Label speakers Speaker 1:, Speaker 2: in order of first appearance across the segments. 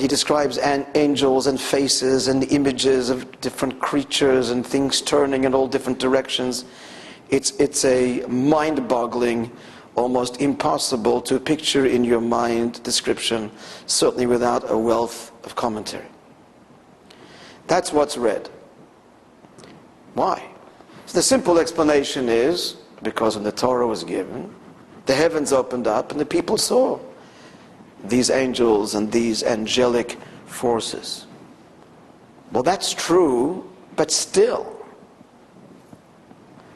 Speaker 1: And he describes angels and faces and images of different creatures and things turning in all different directions. It's a mind-boggling, almost impossible to picture in your mind description, certainly without a wealth of commentary. That's what's read. Why? So the simple explanation is, because when the Torah was given, the heavens opened up and the people saw these angels and these angelic forces. Well, that's true, but still,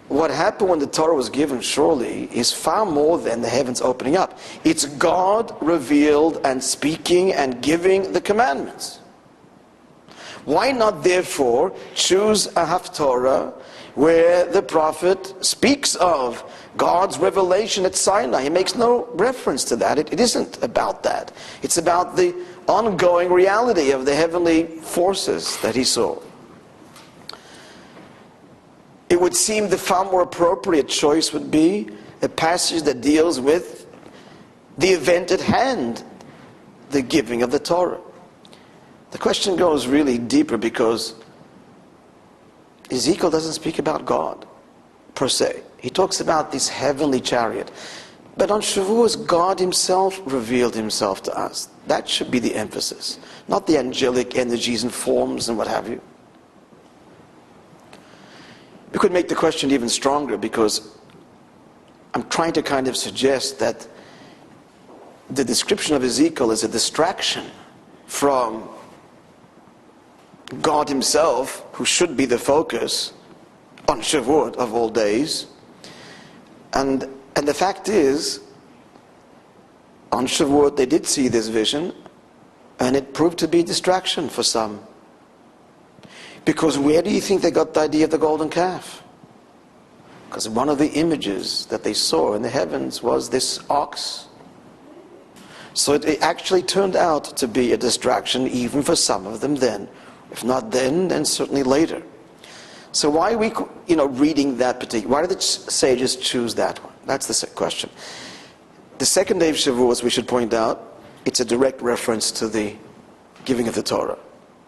Speaker 1: what happened when the Torah was given, surely, is far more than the heavens opening up. It's God revealed and speaking and giving the commandments. Why not, therefore, choose a Haftorah where the prophet speaks of God's revelation at Sinai? He makes no reference to that. It isn't about that. It's about the ongoing reality of the heavenly forces that he saw. It would seem the far more appropriate choice would be a passage that deals with the event at hand, the giving of the Torah. The question goes really deeper because Ezekiel doesn't speak about God, per se. He talks about this heavenly chariot. But on Shavuos, God himself revealed himself to us. That should be the emphasis, not the angelic energies and forms and what have you. We could make the question even stronger because I'm trying to kind of suggest that the description of Ezekiel is a distraction from God himself, who should be the focus on Shavuot of all days. And the fact is, on Shavuot they did see this vision, and it proved to be a distraction for some. Because where do you think they got the idea of the golden calf? Because one of the images that they saw in the heavens was this ox. So it actually turned out to be a distraction even for some of them then. If not then certainly later. So why are we reading that particular? Why did the sages choose that one? That's the question. The second day of Shavuos, we should point out, it's a direct reference to the giving of the Torah.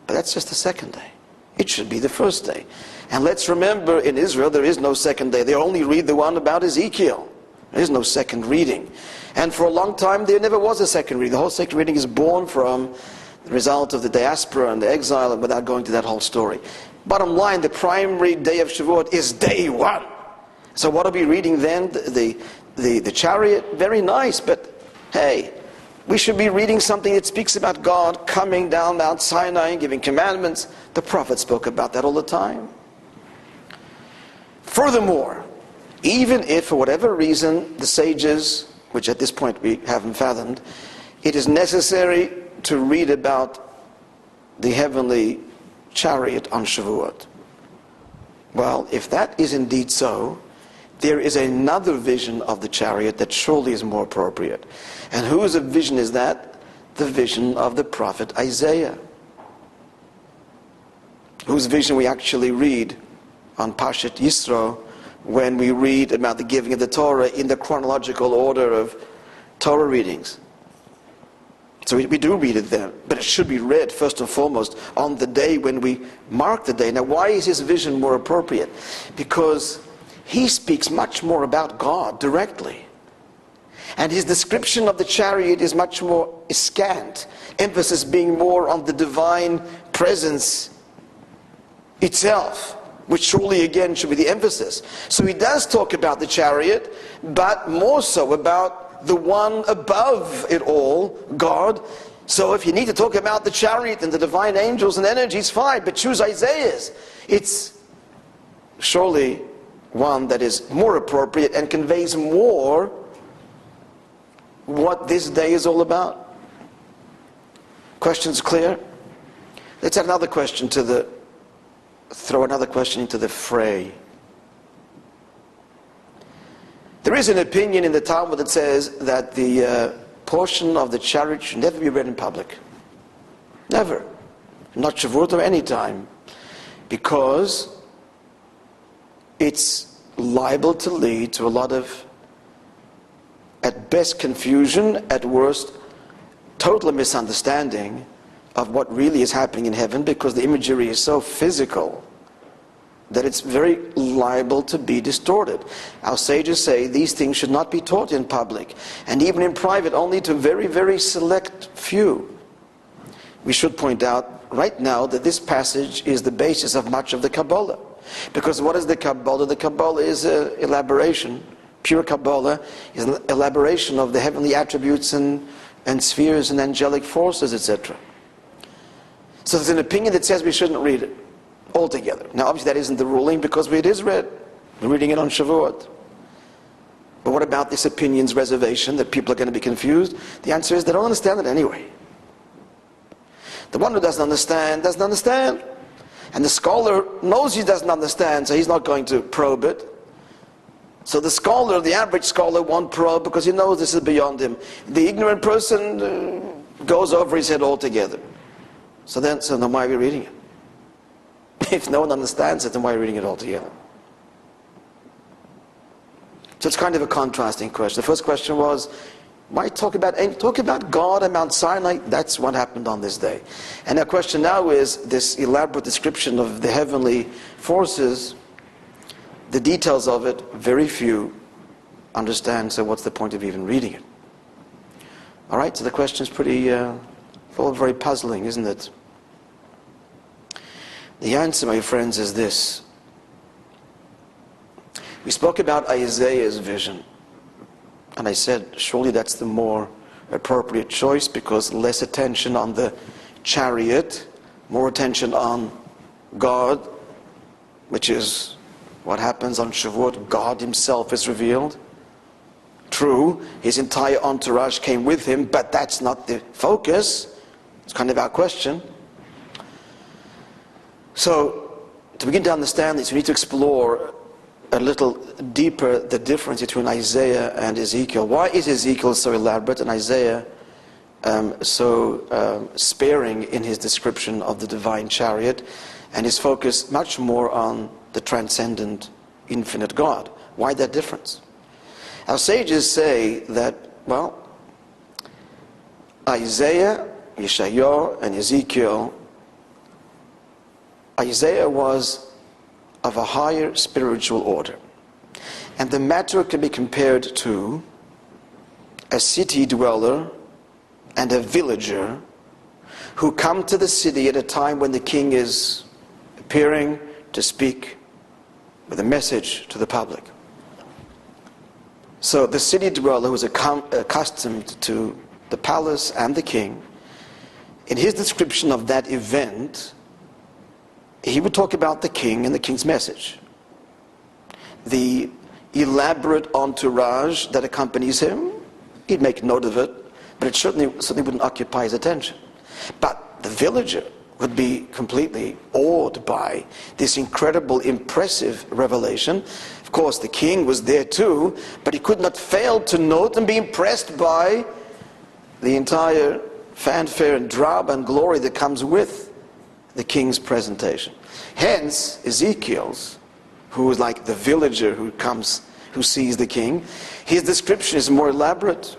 Speaker 1: But that's just the second day. It should be the first day. And let's remember, in Israel there is no second day. They only read the one about Ezekiel. There is no second reading. And for a long time there never was a second reading. The whole second reading is born from the result of the diaspora and the exile, and without going to that whole story. Bottom line, the primary day of Shavuot is day one. So what are we reading then? The chariot, very nice, but hey, we should be reading something that speaks about God coming down Mount Sinai and giving commandments. The prophet spoke about that all the time. Furthermore, even if for whatever reason the sages, which at this point we haven't fathomed, it is necessary to read about the heavenly chariot on Shavuot. Well, if that is indeed so, there is another vision of the chariot that surely is more appropriate. And whose vision is that? The vision of the prophet Isaiah, whose vision we actually read on Parshat Yisro when we read about the giving of the Torah in the chronological order of Torah readings. So we do read it there, but it should be read first and foremost on the day when we mark the day. Now, why is his vision more appropriate? Because he speaks much more about God directly. And his description of the chariot is much more scant, emphasis being more on the divine presence itself, which surely again should be the emphasis. So he does talk about the chariot, but more so about the one above it all, God. So if you need to talk about the chariot and the divine angels and energies, fine, but choose Isaiah's. It's surely one that is more appropriate and conveys more what this day is all about. Questions clear? Let's add another question throw another question into the fray. There is an opinion in the Talmud that says that the portion of the chariot should never be read in public. Never. Not Shavuot or any time. Because it's liable to lead to a lot of, at best, confusion, at worst, total misunderstanding of what really is happening in heaven, because the imagery is so physical that it's very liable to be distorted. Our sages say these things should not be taught in public, and even in private, only to very, very select few. We should point out right now that this passage is the basis of much of the Kabbalah. Because what is the Kabbalah? The Kabbalah is an elaboration. Pure Kabbalah is an elaboration of the heavenly attributes and spheres and angelic forces, etc. So there's an opinion that says we shouldn't read it altogether. Now obviously that isn't the ruling, because it is read. We're reading it on Shavuot. But what about this opinion's reservation that people are going to be confused? The answer is they don't understand it anyway. The one who doesn't understand, doesn't understand. And the scholar knows he doesn't understand, so he's not going to probe it. So the scholar, the average scholar, won't probe because he knows this is beyond him. The ignorant person goes over his head altogether. So then why are we reading it? If no one understands it, then why are we reading it altogether? So it's kind of a contrasting question. The first question was, why talk about God and Mount Sinai? That's what happened on this day. And the question now is, this elaborate description of the heavenly forces, the details of it, very few understand, so what's the point of even reading it? Alright, so the question is pretty, very puzzling, isn't it? The answer, my friends, is this. We spoke about Isaiah's vision. And I said, surely that's the more appropriate choice, because less attention on the chariot, more attention on God, which is what happens on Shavuot. God himself is revealed. True, his entire entourage came with him, but that's not the focus. It's kind of our question. So, to begin to understand this, we need to explore a little deeper the difference between Isaiah and Ezekiel. Why is Ezekiel so elaborate and Isaiah so sparing in his description of the divine chariot, and his focus much more on the transcendent, infinite God? Why that difference? Our sages say that, well, Isaiah, Yeshayahu, and Ezekiel, Isaiah was of a higher spiritual order. And the matter can be compared to a city dweller and a villager who come to the city at a time when the king is appearing to speak with a message to the public. So the city dweller who is accustomed to the palace and the king, in his description of that event, he would talk about the king and the king's message. The elaborate entourage that accompanies him, he'd make note of it, but it certainly wouldn't occupy his attention. But the villager would be completely awed by this incredible, impressive revelation. Of course, the king was there too, but he could not fail to note and be impressed by the entire fanfare and drama and glory that comes with the king's presentation. Hence, Ezekiel's, who is like the villager who sees the king, his description is more elaborate.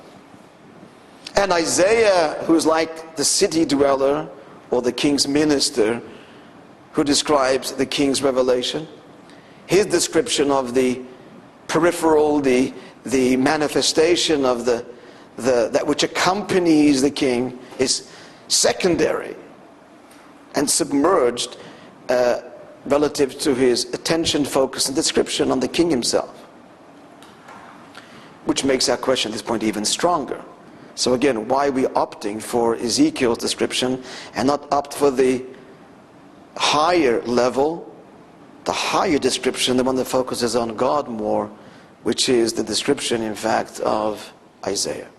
Speaker 1: And Isaiah, who's like the city dweller or the king's minister, who describes the king's revelation, his description of the peripheral, the manifestation of that which accompanies the king is secondary and submerged relative to his attention, focus, and description on the king himself. Which makes our question at this point even stronger. So again, why are we opting for Ezekiel's description and not opt for the higher level, the higher description, the one that focuses on God more, which is the description, in fact, of Isaiah?